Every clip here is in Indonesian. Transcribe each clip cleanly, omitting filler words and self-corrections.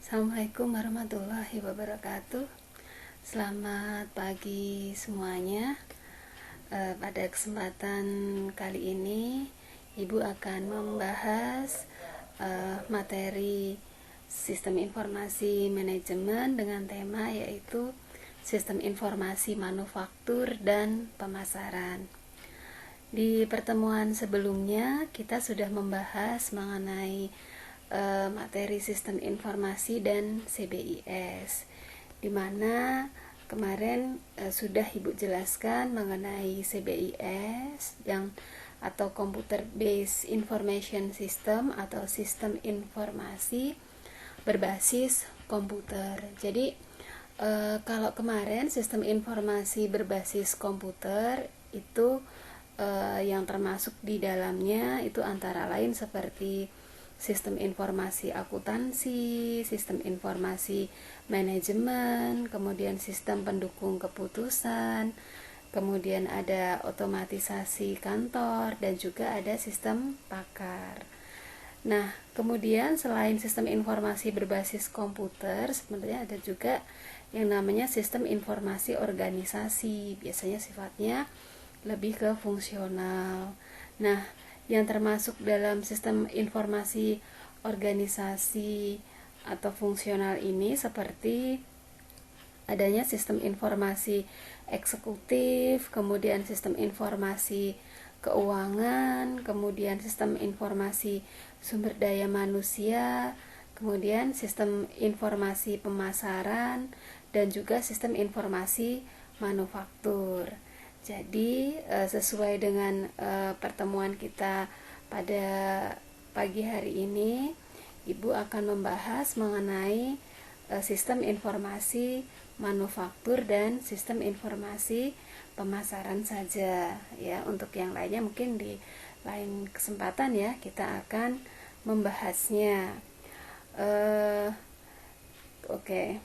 Assalamualaikum warahmatullahi wabarakatuh. Selamat pagi semuanya. Pada kesempatan kali ini Ibu akan membahas materi sistem informasi manajemen dengan tema yaitu sistem informasi manufaktur dan pemasaran. Di pertemuan sebelumnya kita sudah membahas mengenai materi sistem informasi dan CBIS, di mana kemarin sudah Ibu jelaskan mengenai CBIS yang atau Computer Based Information System atau sistem informasi berbasis komputer. Jadi kalau kemarin sistem informasi berbasis komputer itu yang termasuk di dalamnya itu antara lain seperti sistem informasi akuntansi, sistem informasi manajemen, kemudian sistem pendukung keputusan, kemudian ada otomatisasi kantor, dan juga ada sistem pakar. Nah, kemudian selain sistem informasi berbasis komputer, sebenarnya ada juga yang namanya sistem informasi organisasi, biasanya sifatnya lebih ke fungsional. Nah, yang termasuk dalam sistem informasi organisasi atau fungsional ini seperti adanya sistem informasi eksekutif, kemudian sistem informasi keuangan, kemudian sistem informasi sumber daya manusia, kemudian sistem informasi pemasaran, dan juga sistem informasi manufaktur. Jadi sesuai dengan pertemuan kita pada pagi hari ini, Ibu akan membahas mengenai sistem informasi manufaktur dan sistem informasi pemasaran saja ya. Untuk yang lainnya mungkin di lain kesempatan ya kita akan membahasnya. Oke.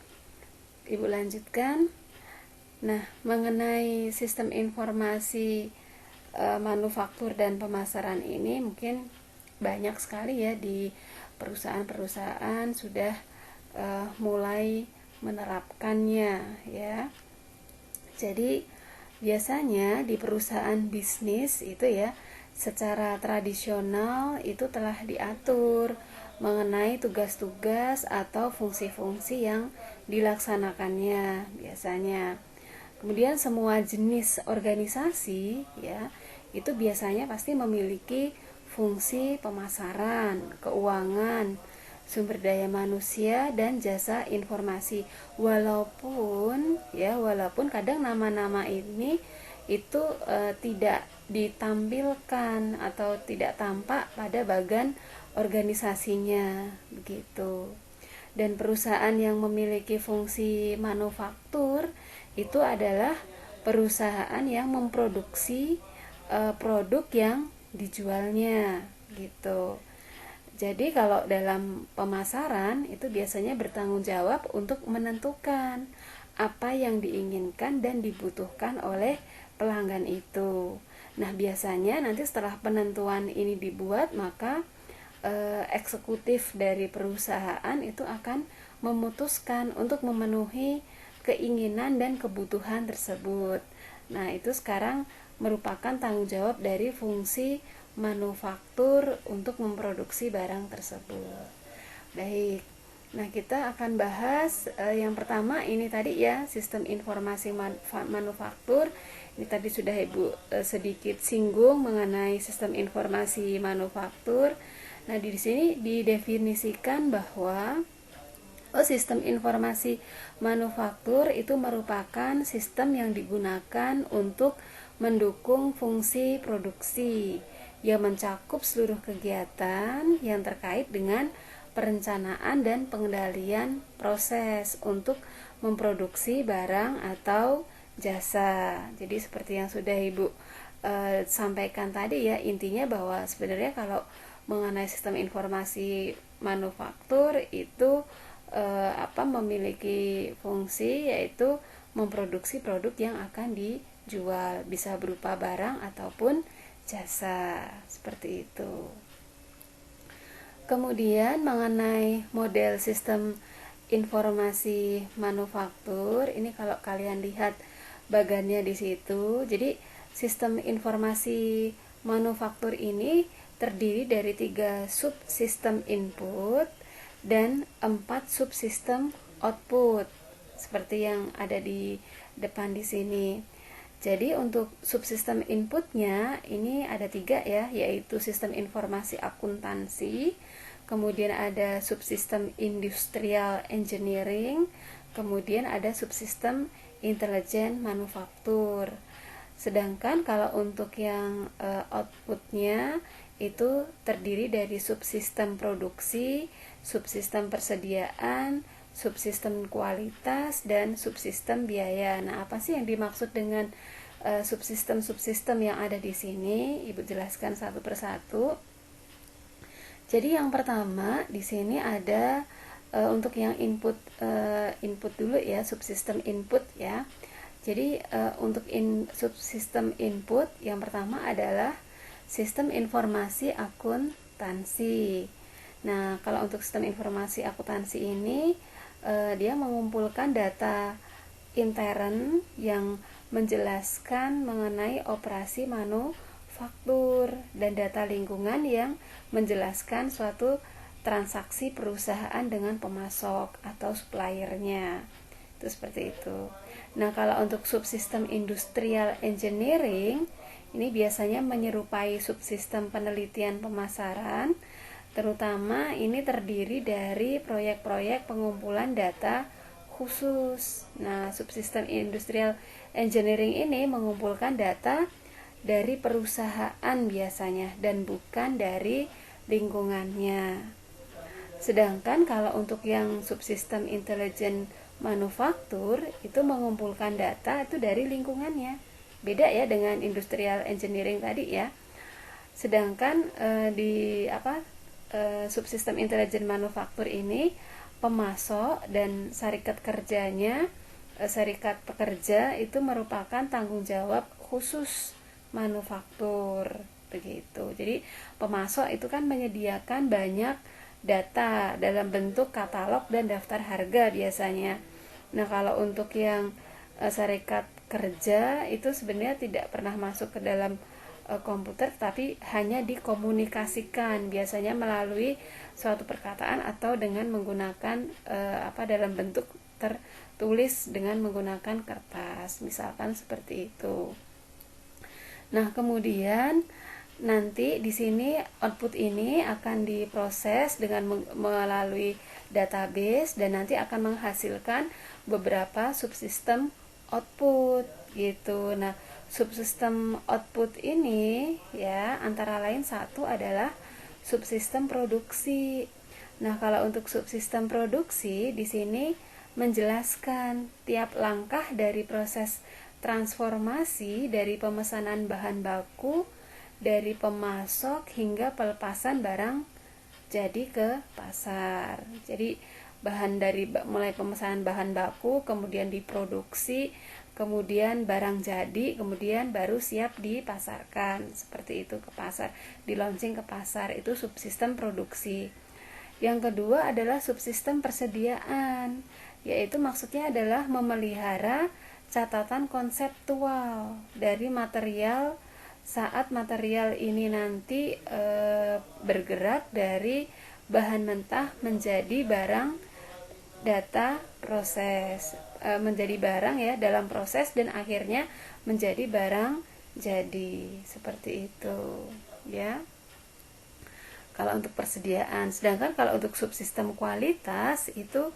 Ibu lanjutkan. Nah, mengenai sistem informasi manufaktur dan pemasaran ini mungkin banyak sekali ya di perusahaan-perusahaan sudah mulai menerapkannya ya. Jadi biasanya di perusahaan bisnis itu ya secara tradisional itu telah diatur mengenai tugas-tugas atau fungsi-fungsi yang dilaksanakannya biasanya. Kemudian semua jenis organisasi ya itu biasanya pasti memiliki fungsi pemasaran, keuangan, sumber daya manusia, dan jasa informasi. Walaupun kadang nama-nama ini itu tidak ditampilkan atau tidak tampak pada bagan organisasinya begitu. Dan perusahaan yang memiliki fungsi manufaktur itu adalah perusahaan yang memproduksi produk yang dijualnya gitu. Jadi kalau dalam pemasaran itu biasanya bertanggung jawab untuk menentukan apa yang diinginkan dan dibutuhkan oleh pelanggan itu. Nah, biasanya nanti setelah penentuan ini dibuat, maka eksekutif dari perusahaan itu akan memutuskan untuk memenuhi keinginan dan kebutuhan tersebut. Nah, itu sekarang merupakan tanggung jawab dari fungsi manufaktur untuk memproduksi barang tersebut. Baik. Nah, kita akan bahas yang pertama ini tadi ya, sistem informasi manufaktur. Ini tadi sudah Ibu sedikit singgung mengenai sistem informasi manufaktur. Nah, di sini didefinisikan bahwa sistem informasi manufaktur itu merupakan sistem yang digunakan untuk mendukung fungsi produksi yang mencakup seluruh kegiatan yang terkait dengan perencanaan dan pengendalian proses untuk memproduksi barang atau jasa. Jadi seperti yang sudah Ibu sampaikan tadi ya, intinya bahwa sebenarnya kalau mengenai sistem informasi manufaktur itu memiliki fungsi yaitu memproduksi produk yang akan dijual, bisa berupa barang ataupun jasa, seperti itu. Kemudian mengenai model sistem informasi manufaktur. Ini kalau kalian lihat bagannya di situ. Jadi sistem informasi manufaktur ini terdiri dari 3 subsistem input dan 4 subsistem output seperti yang ada di depan di sini. Jadi untuk subsistem inputnya ini ada 3 ya, yaitu sistem informasi akuntansi, kemudian ada subsistem industrial engineering, kemudian ada subsistem intelijen manufaktur. Sedangkan kalau untuk yang outputnya itu terdiri dari subsistem produksi, subsistem persediaan, subsistem kualitas, dan subsistem biaya. Nah, apa sih yang dimaksud dengan subsistem-subsistem yang ada di sini? Ibu jelaskan satu persatu. Jadi yang pertama di sini ada untuk yang input dulu ya, subsistem input ya. Jadi untuk subsistem input yang pertama adalah sistem informasi akuntansi. Nah, kalau untuk sistem informasi akuntansi ini dia mengumpulkan data intern yang menjelaskan mengenai operasi manufaktur dan data lingkungan yang menjelaskan suatu transaksi perusahaan dengan pemasok atau suppliernya. Itu seperti itu. Nah, kalau untuk subsistem industrial engineering ini biasanya menyerupai subsistem penelitian pemasaran, terutama ini terdiri dari proyek-proyek pengumpulan data khusus. Nah, subsistem industrial engineering ini mengumpulkan data dari perusahaan biasanya dan bukan dari lingkungannya. Sedangkan kalau untuk yang subsistem intelijen manufaktur itu mengumpulkan data itu dari lingkungannya. Beda ya dengan industrial engineering tadi ya. Sedangkan subsistem intelijen manufaktur ini pemasok dan serikat kerjanya, serikat pekerja itu merupakan tanggung jawab khusus manufaktur begitu. Jadi pemasok itu kan menyediakan banyak data dalam bentuk katalog dan daftar harga biasanya. Nah, kalau untuk yang serikat kerja itu sebenarnya tidak pernah masuk ke dalam komputer, tapi hanya dikomunikasikan biasanya melalui suatu perkataan atau dengan menggunakan dalam bentuk tertulis dengan menggunakan kertas, misalkan seperti itu. Nah, kemudian nanti di sini output ini akan diproses dengan melalui database dan nanti akan menghasilkan beberapa subsistem output gitu. Nah, subsistem output ini ya antara lain satu adalah subsistem produksi. Nah, kalau untuk subsistem produksi di sini menjelaskan tiap langkah dari proses transformasi dari pemesanan bahan baku dari pemasok hingga pelepasan barang jadi ke pasar. Jadi bahan dari mulai pemesanan bahan baku, kemudian diproduksi, kemudian barang jadi, kemudian baru siap dipasarkan seperti itu ke pasar, di launching ke pasar. Itu subsistem produksi. Yang kedua adalah subsistem persediaan, yaitu maksudnya adalah memelihara catatan konseptual dari material saat material ini nanti bergerak dari bahan mentah menjadi barang data proses, menjadi barang ya dalam proses dan akhirnya menjadi barang jadi, seperti itu ya kalau untuk persediaan. Sedangkan kalau untuk subsistem kualitas itu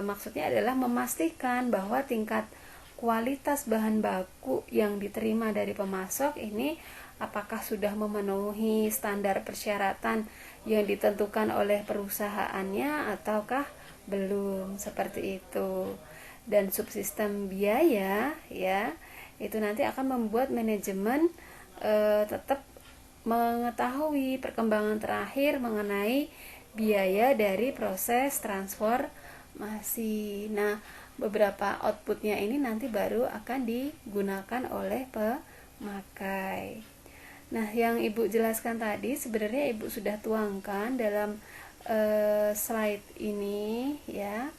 maksudnya adalah memastikan bahwa tingkat kualitas bahan baku yang diterima dari pemasok ini apakah sudah memenuhi standar persyaratan yang ditentukan oleh perusahaannya ataukah belum, seperti itu. Dan subsistem biaya ya itu nanti akan membuat manajemen tetap mengetahui perkembangan terakhir mengenai biaya dari proses transformasi. Nah, beberapa outputnya ini nanti baru akan digunakan oleh pemakai. Nah, yang Ibu jelaskan tadi sebenarnya Ibu sudah tuangkan dalam slide ini ya.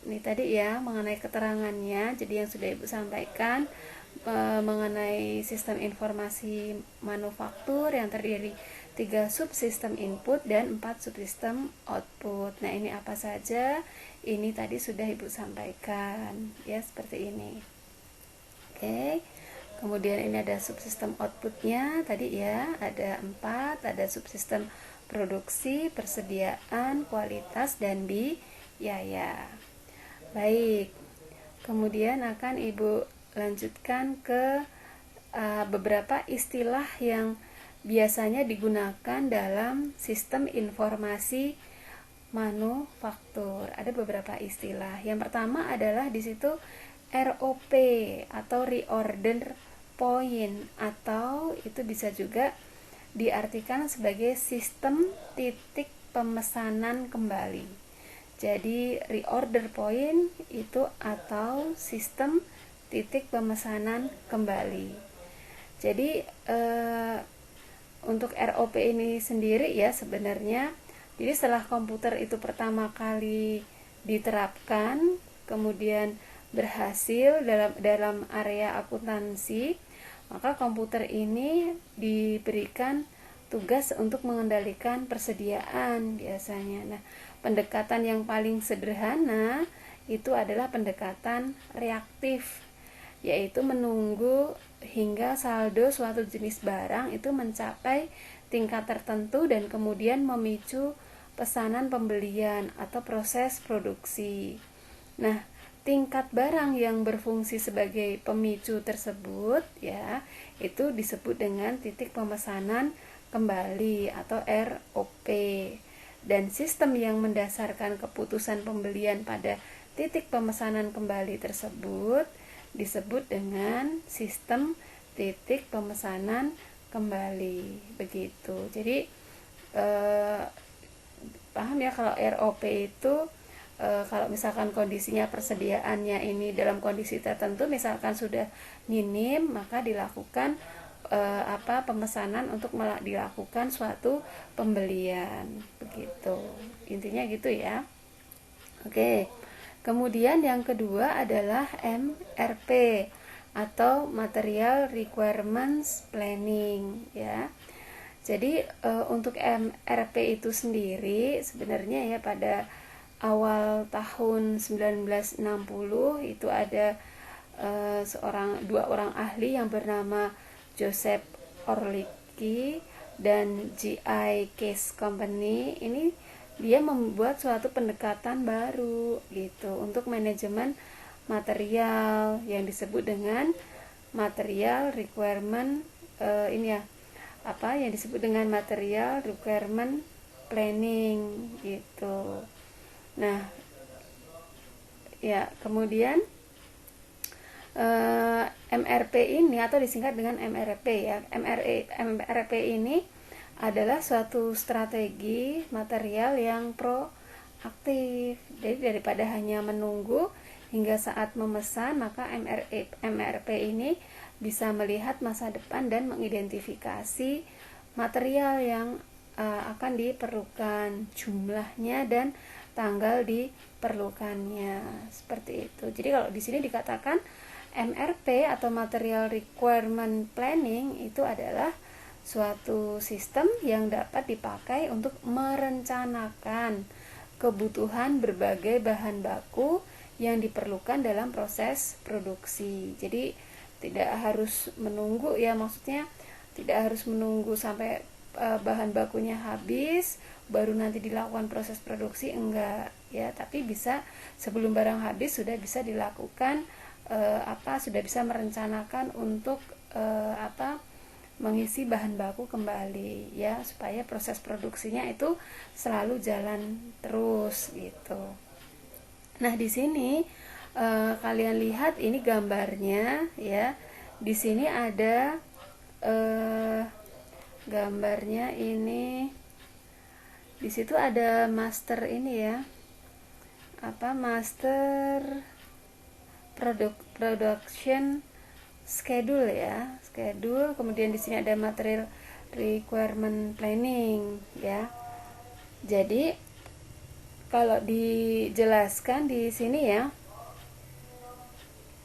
Ini tadi ya mengenai keterangannya. Jadi yang sudah Ibu sampaikan mengenai sistem informasi manufaktur yang terdiri 3 subsistem input dan 4 subsistem output. Nah, ini apa saja? Ini tadi sudah Ibu sampaikan ya, seperti ini. Oke. Kemudian ini ada subsistem outputnya tadi ya, ada 4, ada subsistem produksi, persediaan, kualitas, dan biaya. Baik, kemudian akan Ibu lanjutkan ke beberapa istilah yang biasanya digunakan dalam sistem informasi manufaktur. Ada beberapa istilah. Yang pertama adalah di situ ROP atau reorder point, atau itu bisa juga diartikan sebagai sistem titik pemesanan kembali. Jadi reorder point itu atau sistem titik pemesanan kembali. Jadi untuk ROP ini sendiri ya sebenarnya, jadi setelah komputer itu pertama kali diterapkan, kemudian berhasil dalam area akuntansi, maka komputer ini diberikan tugas untuk mengendalikan persediaan biasanya. Nah, pendekatan yang paling sederhana itu adalah pendekatan reaktif, yaitu menunggu hingga saldo suatu jenis barang itu mencapai tingkat tertentu dan kemudian memicu pesanan pembelian atau proses produksi. Nah, tingkat barang yang berfungsi sebagai pemicu tersebut ya, itu disebut dengan titik pemesanan kembali atau ROP. Dan sistem yang mendasarkan keputusan pembelian pada titik pemesanan kembali tersebut disebut dengan sistem titik pemesanan kembali. Begitu. Jadi paham ya kalau ROP itu kalau misalkan kondisinya persediaannya ini dalam kondisi tertentu, misalkan sudah minim, maka dilakukan pemesanan untuk dilakukan suatu pembelian. Begitu. Intinya gitu ya. Oke. Kemudian yang kedua adalah MRP atau Material Requirements Planning ya. Jadi untuk MRP itu sendiri sebenarnya ya pada awal tahun 1960 itu ada dua orang ahli yang bernama Joseph Orlicki dan G.I. Case Company. Ini dia membuat suatu pendekatan baru gitu untuk manajemen material yang disebut dengan Material Requirement yang disebut dengan Material Requirement Planning gitu. Nah, ya kemudian MRP ini atau disingkat dengan MRP ya. MRP ini adalah suatu strategi material yang proaktif. Jadi daripada hanya menunggu hingga saat memesan, maka MRP ini bisa melihat masa depan dan mengidentifikasi material yang akan diperlukan, jumlahnya dan tanggal diperlukannya. Seperti itu. Jadi kalau di sini dikatakan MRP atau Material Requirement Planning itu adalah suatu sistem yang dapat dipakai untuk merencanakan kebutuhan berbagai bahan baku yang diperlukan dalam proses produksi. Jadi tidak harus menunggu ya, maksudnya tidak harus menunggu sampai bahan bakunya habis baru nanti dilakukan proses produksi, enggak ya, tapi bisa sebelum barang habis sudah bisa dilakukan sudah bisa merencanakan untuk mengisi bahan baku kembali ya, supaya proses produksinya itu selalu jalan terus gitu. Nah, di sini kalian lihat ini gambarnya ya. Di sini ada gambarnya ini. Di situ ada master ini ya. Master production schedule ya, schedule. Kemudian di sini ada material requirement planning ya. Jadi Kalau dijelaskan di sini ya,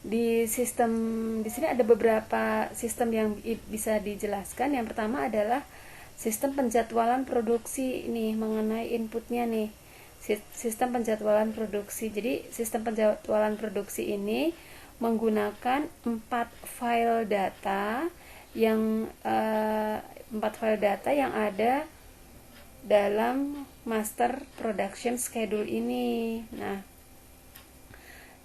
di sini ada beberapa sistem yang bisa dijelaskan. Yang pertama adalah sistem penjadwalan produksi ini, mengenai inputnya nih. Sistem penjadwalan produksi. Jadi sistem penjadwalan produksi ini menggunakan 4 file data yang 4 file data yang ada dalam master production schedule ini. Nah,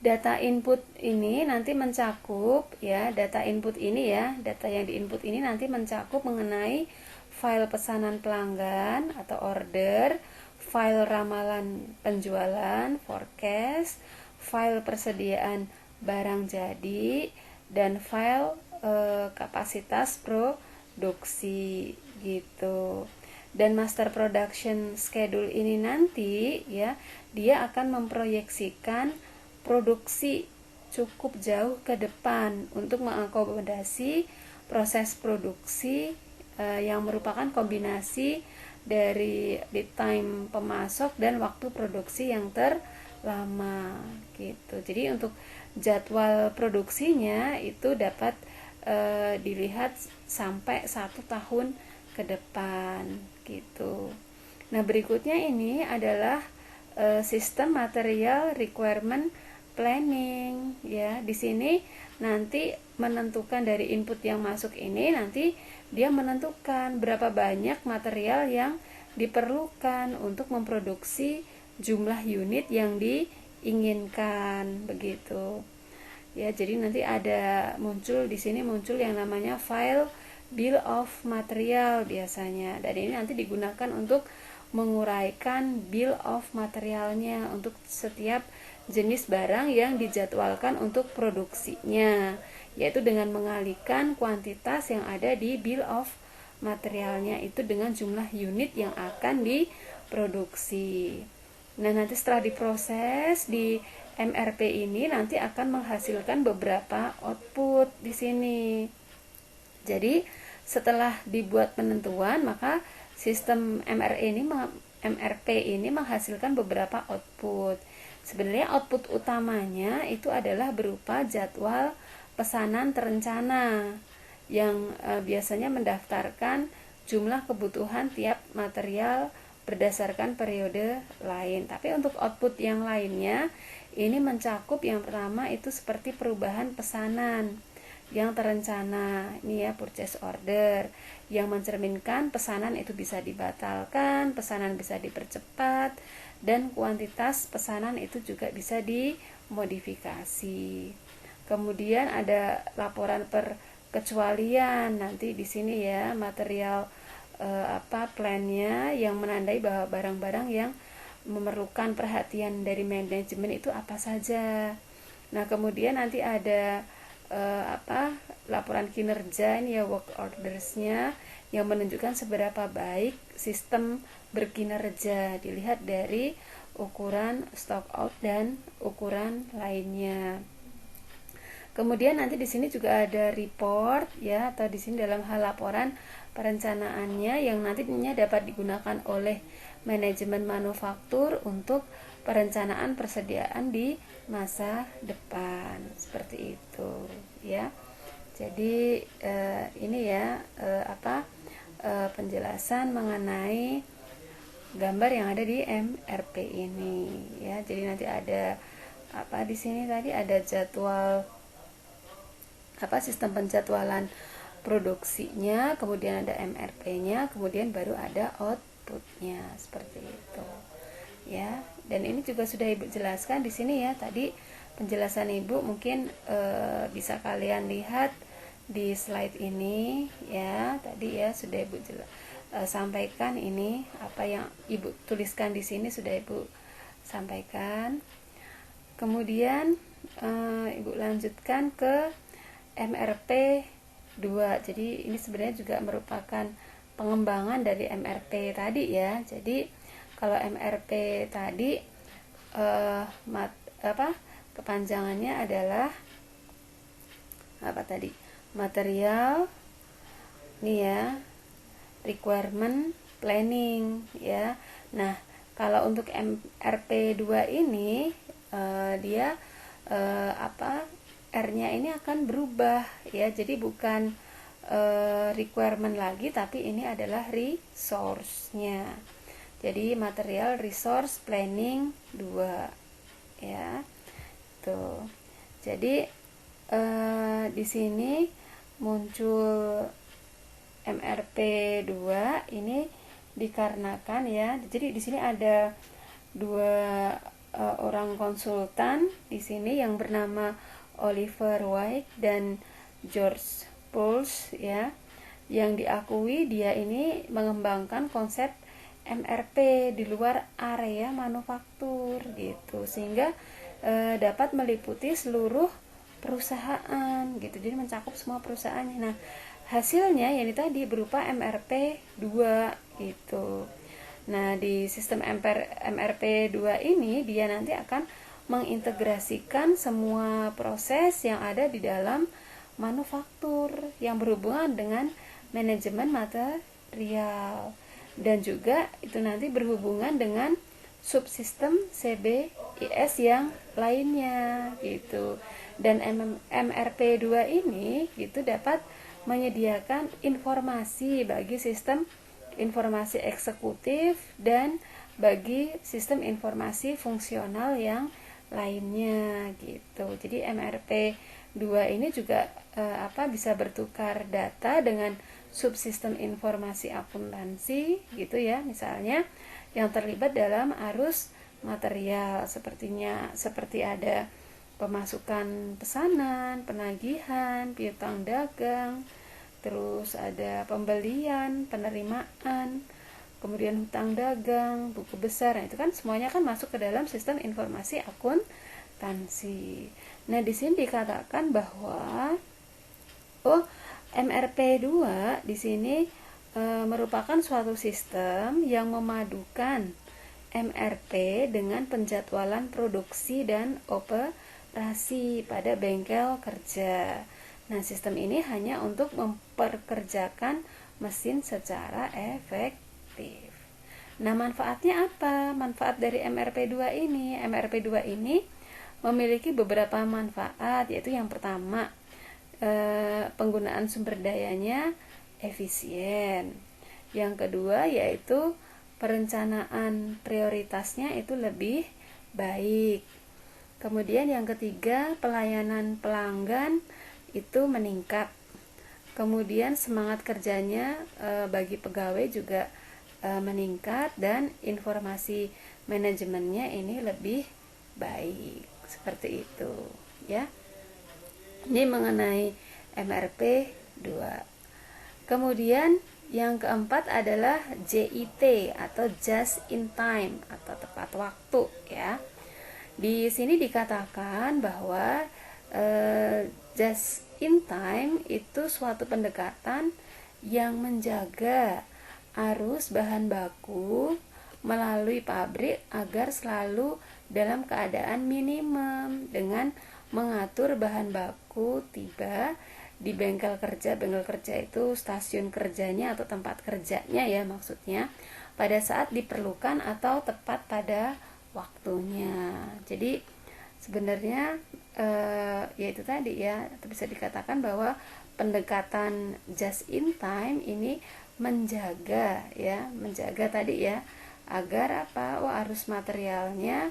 data input ini nanti mencakup ya, data input ini ya, data yang diinput ini nanti mencakup mengenai file pesanan pelanggan atau order, file ramalan penjualan, forecast, file persediaan barang jadi, dan file kapasitas produksi gitu. Dan master production schedule ini nanti ya, dia akan memproyeksikan produksi cukup jauh ke depan untuk mengakomodasi proses produksi yang merupakan kombinasi dari lead time pemasok dan waktu produksi yang terlama gitu. Jadi untuk jadwal produksinya itu dapat dilihat sampai 1 tahun ke depan gitu. Nah, berikutnya ini adalah sistem material requirement planning ya. Di sini nanti menentukan dari input yang masuk ini, nanti dia menentukan berapa banyak material yang diperlukan untuk memproduksi jumlah unit yang diinginkan begitu. Ya, jadi nanti ada di sini muncul yang namanya file bill of material biasanya. Dan ini nanti digunakan untuk menguraikan bill of materialnya untuk setiap jenis barang yang dijadwalkan untuk produksinya, yaitu dengan mengalihkan kuantitas yang ada di bill of materialnya itu dengan jumlah unit yang akan diproduksi. Nah, nanti setelah diproses di MRP ini nanti akan menghasilkan beberapa output di sini. Jadi setelah dibuat penentuan, maka sistem MRP ini menghasilkan beberapa output. Sebenarnya output utamanya itu adalah berupa jadwal pesanan terencana yang biasanya mendaftarkan jumlah kebutuhan tiap material berdasarkan periode lain. Tapi untuk output yang lainnya ini mencakup yang pertama itu seperti perubahan pesanan yang terencana, ini ya, purchase order, yang mencerminkan pesanan itu bisa dibatalkan, pesanan bisa dipercepat, dan kuantitas pesanan itu juga bisa dimodifikasi. Kemudian ada laporan perkecualian, nanti di sini ya, material plannya yang menandai bahwa barang-barang yang memerlukan perhatian dari manajemen itu apa saja. Nah, kemudian nanti ada laporan kinerja ini ya, work ordersnya, yang menunjukkan seberapa baik sistem berkinerja, dilihat dari ukuran stock out dan ukuran lainnya. Kemudian nanti di sini juga ada report ya, atau di sini dalam hal laporan perencanaannya yang nantinya dapat digunakan oleh manajemen manufaktur untuk perencanaan persediaan di masa depan, seperti itu ya. Jadi ini ya penjelasan mengenai gambar yang ada di MRP ini ya. Jadi nanti ada di sini tadi ada jadwal sistem penjadwalan produksinya, kemudian ada MRP-nya, kemudian baru ada outputnya, seperti itu ya. Dan ini juga sudah Ibu jelaskan di sini ya, tadi penjelasan Ibu mungkin bisa kalian lihat di slide ini ya. Tadi ya sudah Ibu sampaikan, ini apa yang Ibu tuliskan di sini sudah Ibu sampaikan. Kemudian Ibu lanjutkan ke MRP 2. Jadi ini sebenarnya juga merupakan pengembangan dari MRP tadi ya. Jadi kalau MRP tadi kepanjangannya adalah material nih ya, requirement planning ya. Nah, Kalau untuk MRP2 ini dia R-nya ini akan berubah ya. Jadi bukan requirement lagi, tapi ini adalah resource-nya. Jadi material resource planning 2 ya. Tuh. Jadi di sini muncul MRP2 ini dikarenakan ya. Jadi di sini ada dua orang konsultan di sini yang bernama Oliver White dan George Pulse ya, yang diakui dia ini mengembangkan konsep MRP di luar area manufaktur gitu, sehingga dapat meliputi seluruh perusahaan gitu, jadi mencakup semua perusahaannya. Nah, hasilnya yang tadi berupa MRP 2 gitu. Nah, di sistem MRP 2 ini dia nanti akan mengintegrasikan semua proses yang ada di dalam manufaktur yang berhubungan dengan manajemen material, dan juga itu nanti berhubungan dengan subsistem CBIS yang lainnya gitu. Dan MRP2 ini gitu dapat menyediakan informasi bagi sistem informasi eksekutif dan bagi sistem informasi fungsional yang lainnya gitu. Jadi MRP2 ini juga bisa bertukar data dengan subsistem informasi akuntansi gitu ya, misalnya yang terlibat dalam arus material seperti ada pemasukan pesanan, penagihan, piutang dagang, terus ada pembelian, penerimaan, kemudian hutang dagang, buku besar. Nah, itu kan semuanya kan masuk ke dalam sistem informasi akuntansi. Nah, di sini dikatakan bahwa MRP2 di sini merupakan suatu sistem yang memadukan MRP dengan penjadwalan produksi dan operasi pada bengkel kerja. Nah, sistem ini hanya untuk memperkerjakan mesin secara efektif. Nah, manfaatnya apa? Manfaat dari MRP2 ini. MRP2 ini memiliki beberapa manfaat, yaitu yang pertama, penggunaan sumber dayanya efisien. Yang kedua yaitu perencanaan prioritasnya itu lebih baik. Kemudian yang ketiga, pelayanan pelanggan itu meningkat. Kemudian semangat kerjanya bagi pegawai juga meningkat, dan informasi manajemennya ini lebih baik. Seperti itu ya. Ini mengenai MRP 2. Kemudian yang keempat adalah JIT atau just in time atau tepat waktu ya. Di sini dikatakan bahwa just in time itu suatu pendekatan yang menjaga arus bahan baku melalui pabrik agar selalu dalam keadaan minimum, dengan mengatur bahan baku tiba di bengkel kerja. Bengkel kerja itu stasiun kerjanya atau tempat kerjanya ya maksudnya, pada saat diperlukan atau tepat pada waktunya. Jadi sebenarnya yaitu tadi ya, bisa dikatakan bahwa pendekatan just in time ini menjaga tadi ya, agar arus materialnya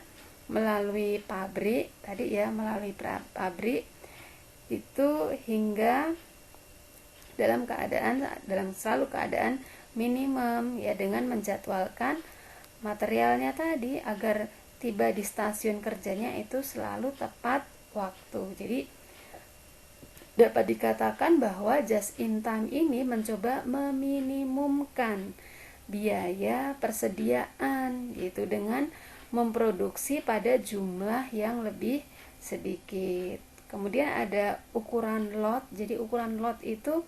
melalui pabrik pabrik itu hingga dalam selalu keadaan minimum ya, dengan menjadwalkan materialnya tadi agar tiba di stasiun kerjanya itu selalu tepat waktu. Jadi dapat dikatakan bahwa just in time ini mencoba meminimumkan biaya persediaan gitu, dengan memproduksi pada jumlah yang lebih sedikit. Kemudian ada ukuran lot. Jadi ukuran lot itu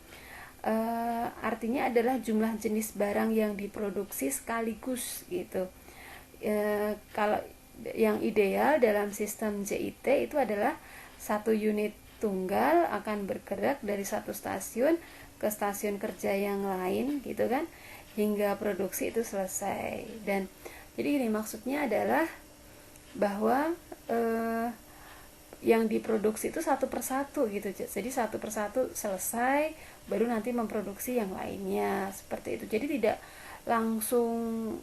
artinya adalah jumlah jenis barang yang diproduksi sekaligus gitu. Kalau yang ideal dalam sistem JIT itu adalah satu unit tunggal akan bergerak dari satu stasiun ke stasiun kerja yang lain gitu kan, hingga produksi itu selesai. Dan Jadi ini maksudnya adalah bahwa yang diproduksi itu satu persatu gitu, jadi satu persatu selesai baru nanti memproduksi yang lainnya, seperti itu. Jadi tidak langsung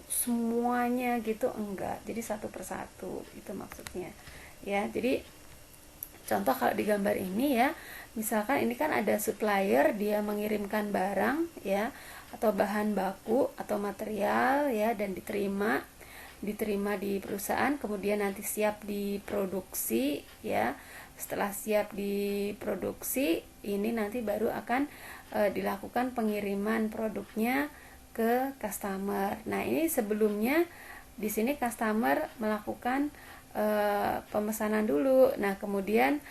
semuanya gitu, enggak, jadi satu persatu, itu maksudnya ya. Jadi contoh kalau di gambar ini ya, misalkan ini kan ada supplier, dia mengirimkan barang ya, atau bahan baku atau material ya, dan diterima di perusahaan, kemudian nanti siap diproduksi ya. Setelah siap diproduksi, ini nanti baru akan dilakukan pengiriman produknya ke customer. Nah, ini sebelumnya di sini customer melakukan pemesanan dulu. Nah, kemudian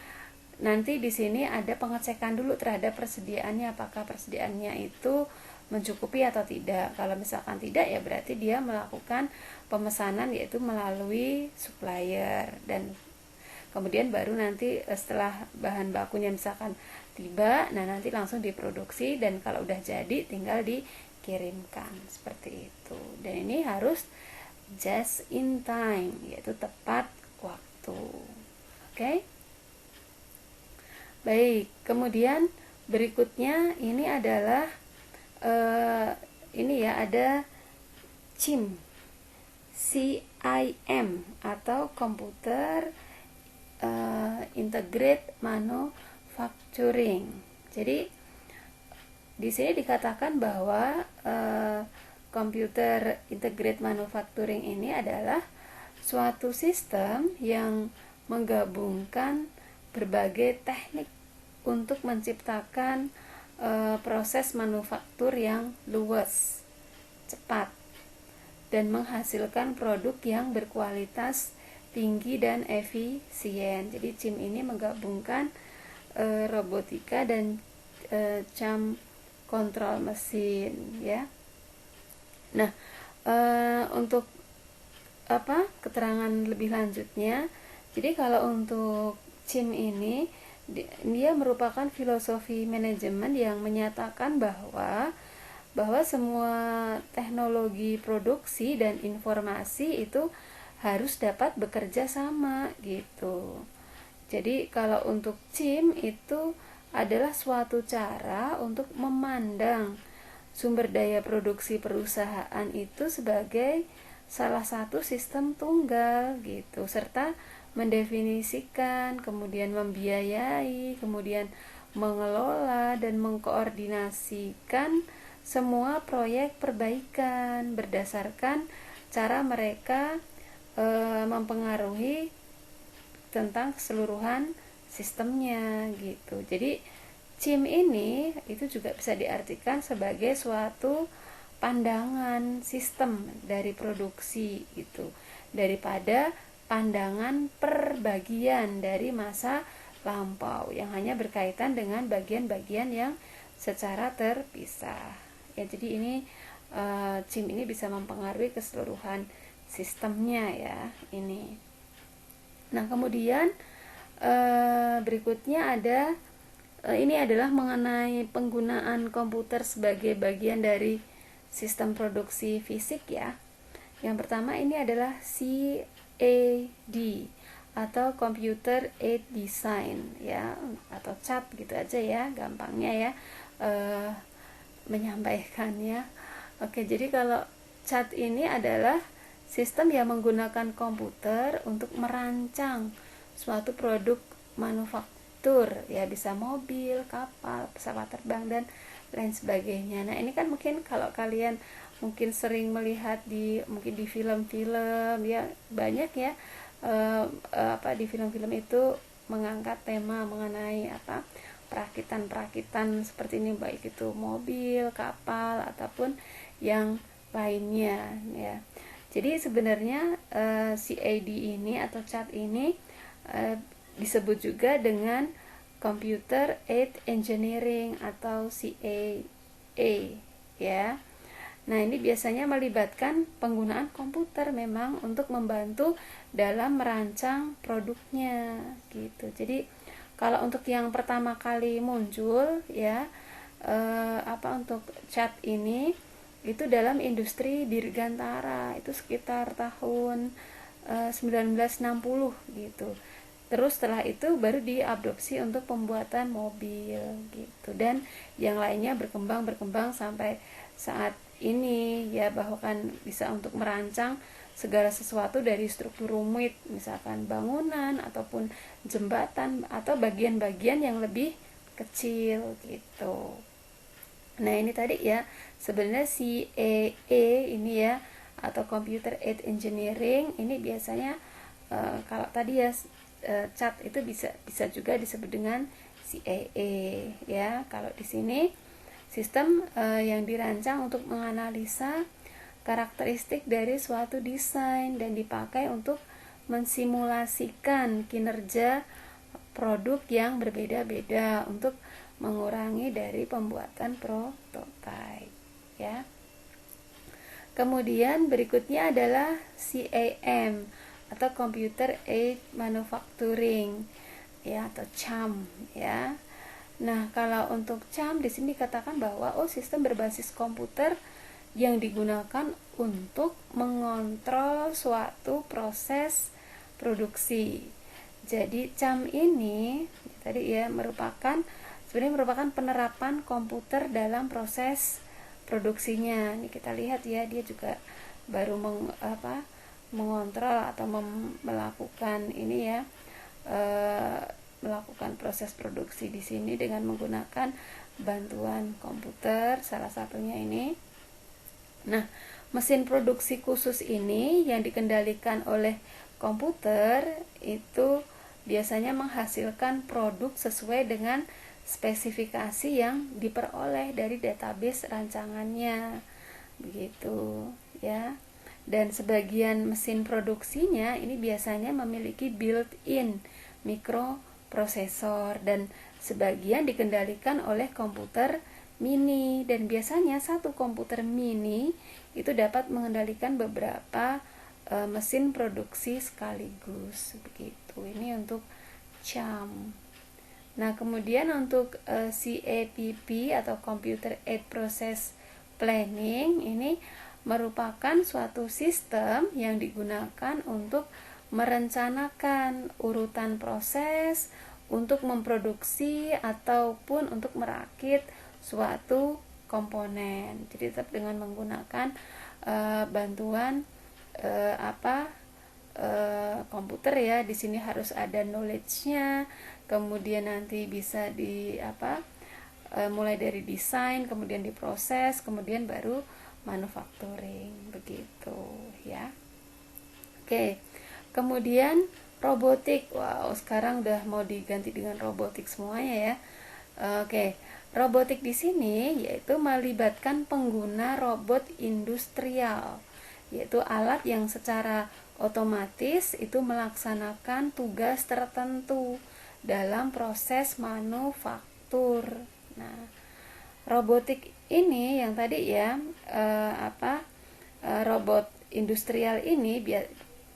nanti di sini ada pengecekan dulu terhadap persediaannya, apakah persediaannya itu mencukupi atau tidak. Kalau misalkan tidak, ya berarti dia melakukan pemesanan yaitu melalui supplier, dan kemudian baru nanti setelah bahan bakunya misalkan tiba, nah nanti langsung diproduksi, dan kalau udah jadi tinggal dikirimkan, seperti itu. Dan ini harus just in time, yaitu tepat waktu. Oke? Baik, kemudian berikutnya ini adalah ini ya, ada CIM, CIM atau Computer Integrated Manufacturing. Jadi di sini dikatakan bahwa Computer Integrated Manufacturing ini adalah suatu sistem yang menggabungkan berbagai teknik untuk menciptakan proses manufaktur yang luas, cepat, dan menghasilkan produk yang berkualitas tinggi dan efisien. Jadi CIM ini menggabungkan robotika dan jam kontrol mesin ya. Nah, untuk keterangan lebih lanjutnya, jadi kalau untuk CIM ini, dia merupakan filosofi manajemen yang menyatakan bahwa semua teknologi produksi dan informasi itu harus dapat bekerja sama gitu. Jadi kalau untuk CIM itu adalah suatu cara untuk memandang sumber daya produksi perusahaan itu sebagai salah satu sistem tunggal gitu, serta mendefinisikan, kemudian membiayai, kemudian mengelola dan mengkoordinasikan semua proyek perbaikan berdasarkan cara mereka mempengaruhi tentang keseluruhan sistemnya gitu. Jadi CIM ini itu juga bisa diartikan sebagai suatu pandangan sistem dari produksi gitu, daripada pandangan perbagian dari masa lampau yang hanya berkaitan dengan bagian-bagian yang secara terpisah. Ya, jadi ini CIM ini bisa mempengaruhi keseluruhan sistemnya ya ini. Nah, kemudian berikutnya ada ini adalah mengenai penggunaan komputer sebagai bagian dari sistem produksi fisik ya. Yang pertama ini adalah CAD atau Computer Aided Design ya, atau CAD gitu aja ya, gampangnya ya menyampaikannya. Oke, jadi kalau CAD ini adalah sistem yang menggunakan komputer untuk merancang suatu produk manufaktur ya, bisa mobil, kapal, pesawat terbang dan lain sebagainya. Nah, ini kan mungkin kalau kalian mungkin sering melihat mungkin di film-film ya, banyak ya di film-film itu mengangkat tema mengenai perakitan seperti ini, baik itu mobil, kapal ataupun yang lainnya ya. Jadi sebenarnya CAD ini atau CAD ini disebut juga dengan Computer Aided Engineering atau CAA ya. Nah, ini biasanya melibatkan penggunaan komputer memang untuk membantu dalam merancang produknya gitu. Jadi kalau untuk yang pertama kali muncul ya untuk CAD ini itu dalam industri dirgantara, itu sekitar tahun 1960 gitu. Terus setelah itu baru diadopsi untuk pembuatan mobil gitu, dan yang lainnya berkembang sampai saat ini ya, bahkan bisa untuk merancang segala sesuatu dari struktur rumit, misalkan bangunan ataupun jembatan atau bagian-bagian yang lebih kecil gitu. Nah ini tadi ya, sebenarnya si CAE ini ya, atau Computer Aided Engineering ini biasanya kalau tadi ya cat itu bisa juga disebut dengan CAE ya. Kalau di sini sistem yang dirancang untuk menganalisa karakteristik dari suatu desain dan dipakai untuk mensimulasikan kinerja produk yang berbeda-beda untuk mengurangi dari pembuatan prototipe ya. Kemudian berikutnya adalah CAM atau Computer Aided Manufacturing ya, atau CAM ya. Nah, kalau untuk CAM di sini dikatakan bahwa sistem berbasis komputer yang digunakan untuk mengontrol suatu proses produksi. Jadi CAM ini tadi ya sebenarnya merupakan penerapan komputer dalam proses produksinya. Ini kita lihat ya, dia juga baru mengontrol atau melakukan ini ya, melakukan proses produksi di sini dengan menggunakan bantuan komputer, salah satunya ini. Nah, mesin produksi khusus ini yang dikendalikan oleh komputer itu biasanya menghasilkan produk sesuai dengan spesifikasi yang diperoleh dari database rancangannya begitu ya. Dan sebagian mesin produksinya ini biasanya memiliki built-in mikroprosesor, dan sebagian dikendalikan oleh komputer mini, dan biasanya satu komputer mini itu dapat mengendalikan beberapa mesin produksi sekaligus begitu. Ini untuk CAM. Nah, kemudian untuk CAPP atau Computer Aided Process Planning ini merupakan suatu sistem yang digunakan untuk merencanakan urutan proses untuk memproduksi ataupun untuk merakit suatu komponen. Jadi tetap dengan menggunakan bantuan komputer ya. Di sini harus ada knowledge-nya, kemudian nanti bisa mulai dari desain, kemudian diproses, kemudian baru manufacturing begitu ya. Oke. Kemudian robotik. Wow, sekarang udah mau diganti dengan robotik semuanya ya. Oke. Robotik di sini yaitu melibatkan pengguna robot industrial, yaitu alat yang secara otomatis itu melaksanakan tugas tertentu dalam proses manufaktur. Nah, robotik ini yang tadi ya robot industrial ini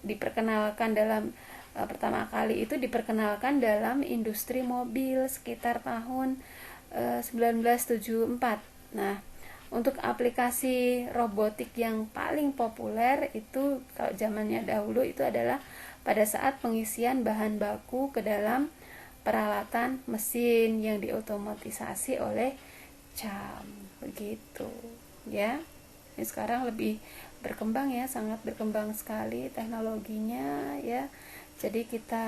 diperkenalkan dalam pertama kali itu diperkenalkan dalam industri mobil sekitar tahun 1974. Nah, untuk aplikasi robotik yang paling populer itu kalau zamannya dahulu itu adalah pada saat pengisian bahan baku ke dalam peralatan mesin yang diotomatisasi oleh CAM begitu ya. Ini sekarang lebih berkembang ya, sangat berkembang sekali teknologinya ya. Jadi kita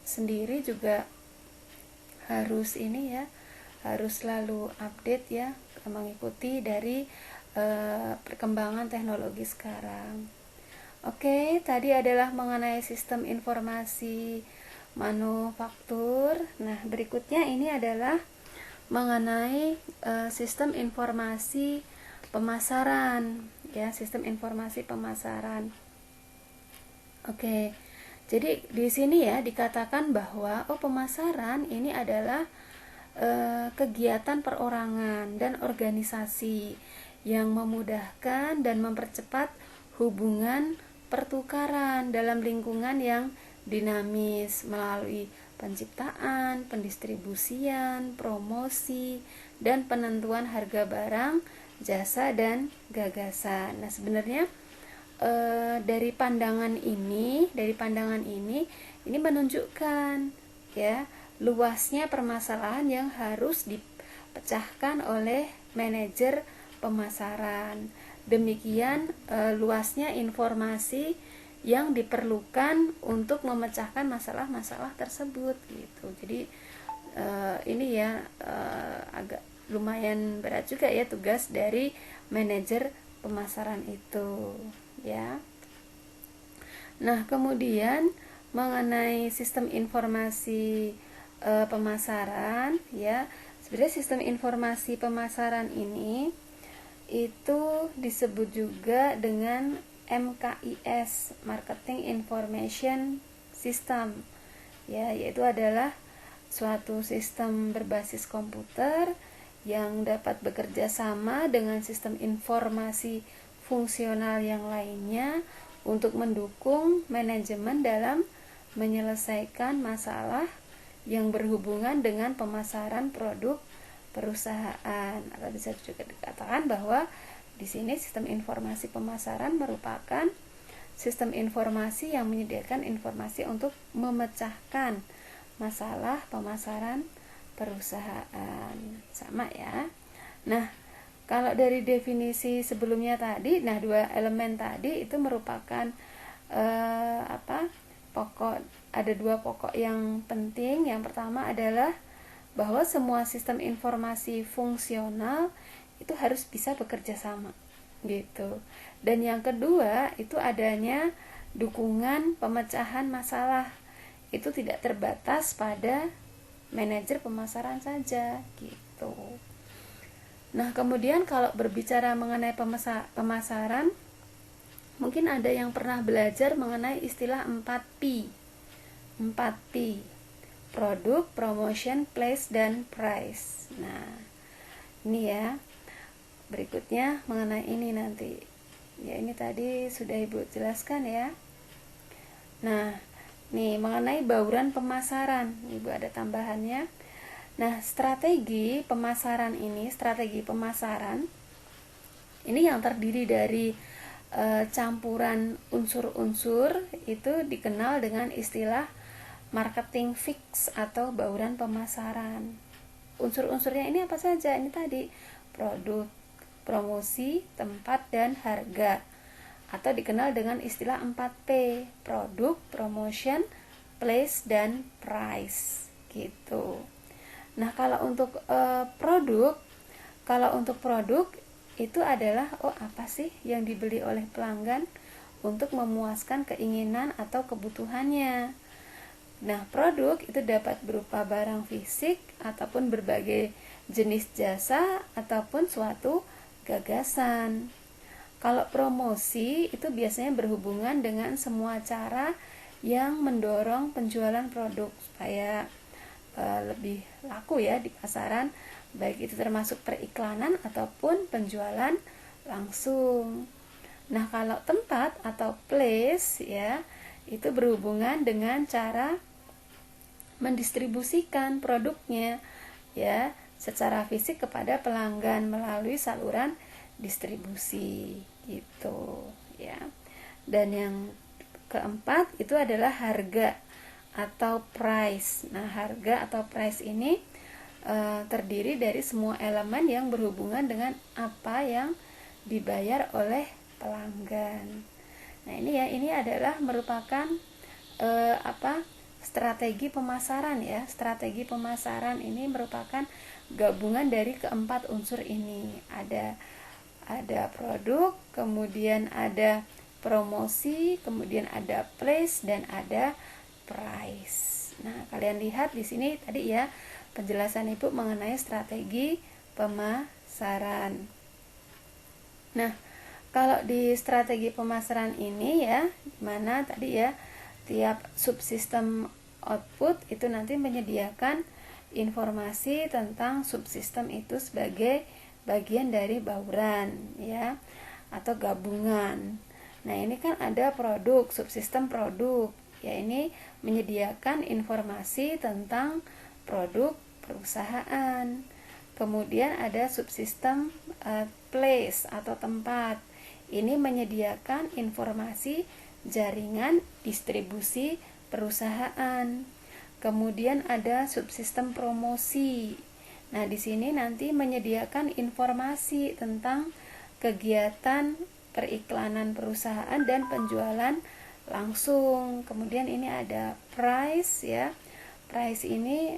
sendiri juga harus harus selalu update ya, mengikuti dari perkembangan teknologi sekarang. Oke, tadi adalah mengenai sistem informasi manufaktur. Nah, berikutnya ini adalah mengenai sistem informasi pemasaran ya, sistem informasi pemasaran. Oke. Jadi di sini ya dikatakan bahwa pemasaran ini adalah kegiatan perorangan dan organisasi yang memudahkan dan mempercepat hubungan pertukaran dalam lingkungan yang dinamis melalui penciptaan, pendistribusian, promosi, dan penentuan harga barang jasa dan gagasan. Nah, sebenarnya dari pandangan ini ini menunjukkan ya luasnya permasalahan yang harus dipecahkan oleh manajer pemasaran. Demikian luasnya informasi yang diperlukan untuk memecahkan masalah-masalah tersebut gitu. Jadi ini ya agak lumayan berat juga ya tugas dari manajer pemasaran itu ya. Nah, kemudian mengenai sistem informasi pemasaran ya. Sebenarnya sistem informasi pemasaran ini itu disebut juga dengan MKIS, Marketing Information System ya, yaitu adalah suatu sistem berbasis komputer yang dapat bekerja sama dengan sistem informasi fungsional yang lainnya untuk mendukung manajemen dalam menyelesaikan masalah yang berhubungan dengan pemasaran produk perusahaan. Atau bisa juga dikatakan bahwa di sini sistem informasi pemasaran merupakan sistem informasi yang menyediakan informasi untuk memecahkan masalah pemasaran perusahaan. Sama ya. Nah, kalau dari definisi sebelumnya tadi, nah dua elemen tadi itu merupakan ada dua pokok yang penting. Yang pertama adalah bahwa semua sistem informasi fungsional itu harus bisa bekerja sama gitu. Dan yang kedua itu adanya dukungan pemecahan masalah. Itu tidak terbatas pada manajer pemasaran saja gitu. Nah, kemudian kalau berbicara mengenai pemasaran, mungkin ada yang pernah belajar mengenai istilah 4P. 4P. Produk, promotion, place, dan price. Nah, ini ya. Berikutnya mengenai ini nanti. Ya, ini tadi sudah Ibu jelaskan ya. Nah, nih mengenai bauran pemasaran, Ibu ada tambahannya. Nah, strategi pemasaran ini yang terdiri dari campuran unsur-unsur itu dikenal dengan istilah marketing fix atau bauran pemasaran. Unsur-unsurnya ini apa saja? Ini tadi produk, promosi, tempat, dan harga. Atau dikenal dengan istilah 4P, produk, promotion, place, dan price gitu. Nah, kalau untuk produk itu adalah apa sih yang dibeli oleh pelanggan untuk memuaskan keinginan atau kebutuhannya. Nah, produk itu dapat berupa barang fisik ataupun berbagai jenis jasa ataupun suatu gagasan. Kalau promosi itu biasanya berhubungan dengan semua cara yang mendorong penjualan produk supaya lebih laku ya di pasaran, baik itu termasuk periklanan ataupun penjualan langsung. Nah, kalau tempat atau place ya, itu berhubungan dengan cara mendistribusikan produknya ya secara fisik kepada pelanggan melalui saluran distribusi gitu ya. Dan yang keempat itu adalah harga atau price. Nah, harga atau price ini terdiri dari semua elemen yang berhubungan dengan apa yang dibayar oleh pelanggan. Nah, ini adalah merupakan strategi pemasaran ya. Strategi pemasaran ini merupakan gabungan dari keempat unsur ini. Ada produk, kemudian ada promosi, kemudian ada place, dan ada price. Nah, kalian lihat di sini tadi ya penjelasan Ibu mengenai strategi pemasaran. Nah, kalau di strategi pemasaran ini ya, mana tadi ya tiap subsistem output itu nanti menyediakan informasi tentang subsistem itu sebagai bagian dari bauran ya atau gabungan. Nah, ini kan ada produk, subsistem produk. Ya, ini menyediakan informasi tentang produk perusahaan. Kemudian ada subsistem place atau tempat. Ini menyediakan informasi jaringan distribusi perusahaan. Kemudian ada subsistem promosi. Nah, di sini nanti menyediakan informasi tentang kegiatan periklanan perusahaan dan penjualan langsung. Kemudian ini ada price ya. Price ini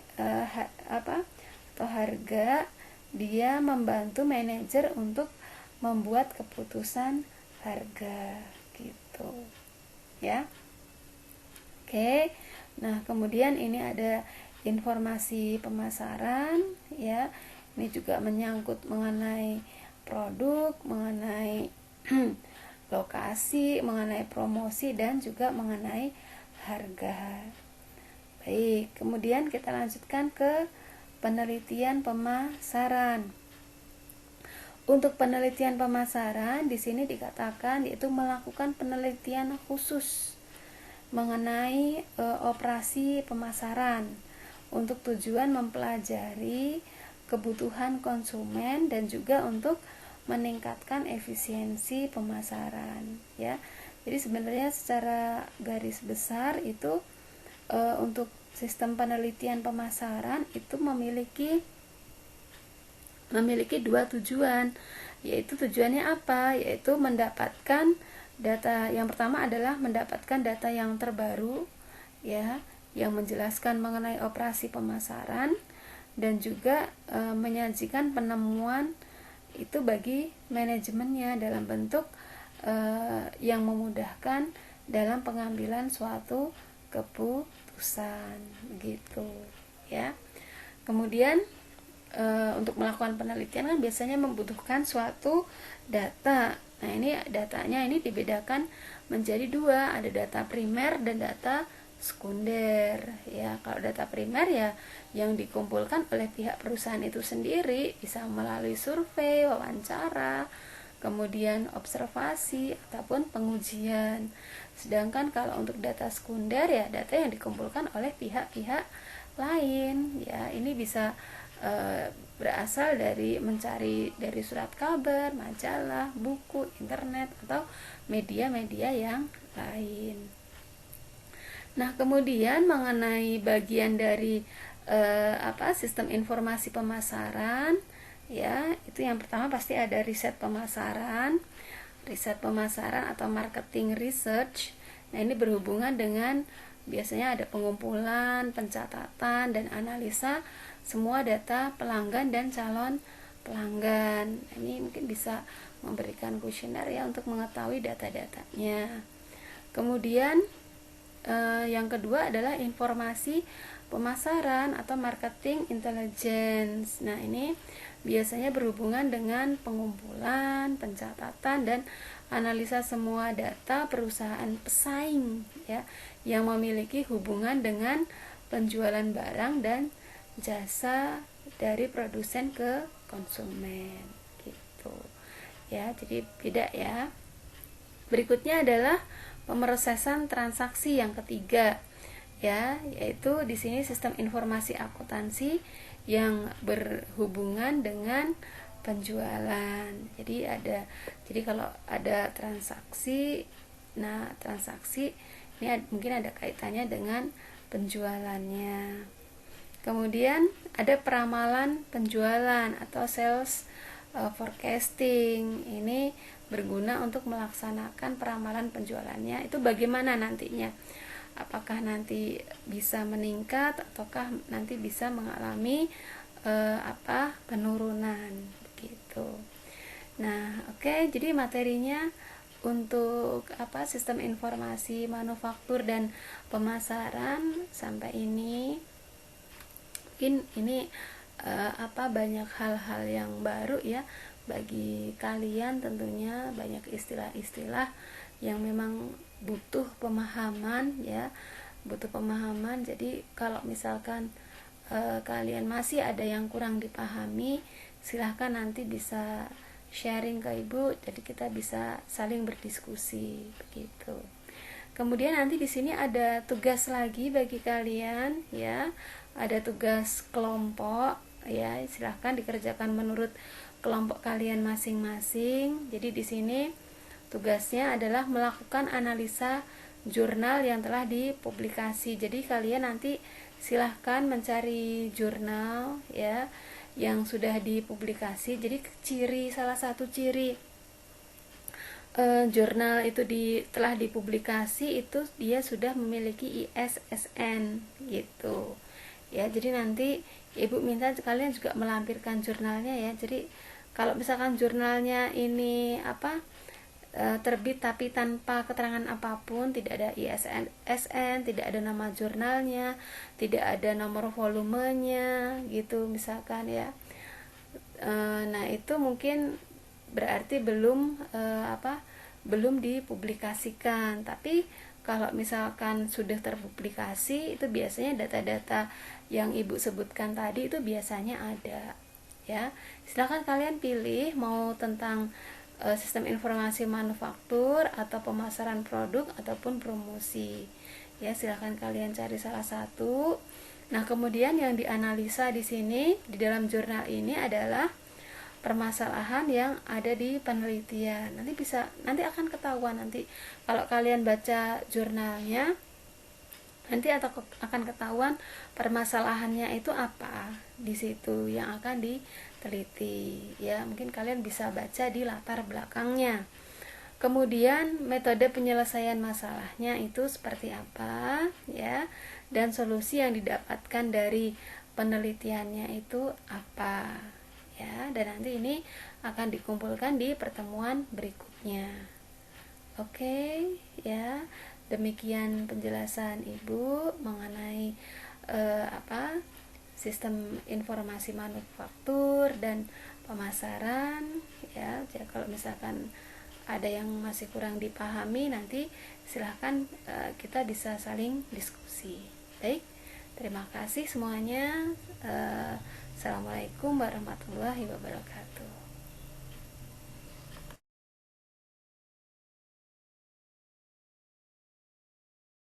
atau harga. Dia membantu manajer untuk membuat keputusan harga gitu. Ya. Oke. Nah, kemudian ini ada informasi pemasaran ya. Ini juga menyangkut mengenai produk, mengenai lokasi, mengenai promosi dan juga mengenai harga. Baik, kemudian kita lanjutkan ke penelitian pemasaran. Untuk penelitian pemasaran di sini dikatakan yaitu melakukan penelitian khusus mengenai operasi pemasaran untuk tujuan mempelajari kebutuhan konsumen dan juga untuk meningkatkan efisiensi pemasaran ya. Jadi sebenarnya secara garis besar itu untuk sistem penelitian pemasaran itu memiliki dua tujuan, yaitu tujuannya apa? Yaitu mendapatkan data. Yang pertama adalah mendapatkan data yang terbaru ya, yang menjelaskan mengenai operasi pemasaran dan juga menyajikan penemuan itu bagi manajemennya dalam bentuk yang memudahkan dalam pengambilan suatu keputusan gitu ya. Kemudian untuk melakukan penelitian kan biasanya membutuhkan suatu data. Nah, ini datanya ini dibedakan menjadi dua, ada data primer dan data sekunder ya. Kalau data primer ya yang dikumpulkan oleh pihak perusahaan itu sendiri, bisa melalui survei, wawancara, kemudian observasi ataupun pengujian. Sedangkan kalau untuk data sekunder ya data yang dikumpulkan oleh pihak-pihak lain ya. Ini bisa berasal dari mencari dari surat kabar, majalah, buku, internet atau media-media yang lain. Nah, kemudian mengenai bagian dari sistem informasi pemasaran ya, itu yang pertama pasti ada riset pemasaran atau marketing research. Nah, ini berhubungan dengan biasanya ada pengumpulan, pencatatan dan analisa semua data pelanggan dan calon pelanggan. Ini mungkin bisa memberikan kuesioner ya untuk mengetahui data-datanya. Kemudian yang kedua adalah informasi pemasaran atau marketing intelligence. Nah, ini biasanya berhubungan dengan pengumpulan, pencatatan dan analisa semua data perusahaan pesaing ya yang memiliki hubungan dengan penjualan barang dan jasa dari produsen ke konsumen gitu ya. Jadi beda ya. Berikutnya adalah pemrosesan transaksi yang ketiga ya, yaitu di sini sistem informasi akuntansi yang berhubungan dengan penjualan. Jadi kalau ada transaksi, nah transaksi ini mungkin ada kaitannya dengan penjualannya. Kemudian ada peramalan penjualan atau sales forecasting. Ini berguna untuk melaksanakan peramalan penjualannya. Itu bagaimana nantinya? Apakah nanti bisa meningkat ataukah nanti bisa mengalami penurunan gitu. Nah, oke, jadi materinya untuk sistem informasi manufaktur dan pemasaran sampai ini. Mungkin ini banyak hal-hal yang baru ya bagi kalian, tentunya banyak istilah-istilah yang memang butuh pemahaman ya, Jadi kalau misalkan kalian masih ada yang kurang dipahami, silahkan nanti bisa sharing ke ibu, jadi kita bisa saling berdiskusi begitu. Kemudian nanti di sini ada tugas lagi bagi kalian ya, ada tugas kelompok ya, silahkan dikerjakan menurut kelompok kalian masing-masing. Jadi di sini tugasnya adalah melakukan analisa jurnal yang telah dipublikasi. Jadi kalian nanti silahkan mencari jurnal ya yang sudah dipublikasi. Jadi salah satu ciri jurnal itu telah dipublikasi itu dia sudah memiliki ISSN gitu ya. Jadi nanti ibu minta kalian juga melampirkan jurnalnya ya. Jadi kalau misalkan jurnalnya ini terbit tapi tanpa keterangan apapun, tidak ada ISSN, tidak ada nama jurnalnya, tidak ada nomor volumenya gitu misalkan ya, nah itu mungkin berarti belum dipublikasikan. Tapi kalau misalkan sudah terpublikasi, itu biasanya data-data yang ibu sebutkan tadi itu biasanya ada ya. Silakan kalian pilih mau tentang sistem informasi manufaktur atau pemasaran produk ataupun promosi ya. Silakan kalian cari salah satu. Nah kemudian yang dianalisa di sini di dalam jurnal ini adalah permasalahan yang ada di penelitian. Nanti akan ketahuan nanti kalau kalian baca jurnalnya, nanti akan ketahuan permasalahannya itu apa di situ yang akan diteliti ya. Mungkin kalian bisa baca di latar belakangnya. Kemudian metode penyelesaian masalahnya itu seperti apa ya, dan solusi yang didapatkan dari penelitiannya itu apa ya. Dan nanti ini akan dikumpulkan di pertemuan berikutnya. Oke ya, demikian penjelasan ibu mengenai sistem informasi manufaktur dan pemasaran ya. Jadi kalau misalkan ada yang masih kurang dipahami, nanti silahkan kita bisa saling diskusi. Baik, terima kasih semuanya. Assalamualaikum warahmatullahi wabarakatuh.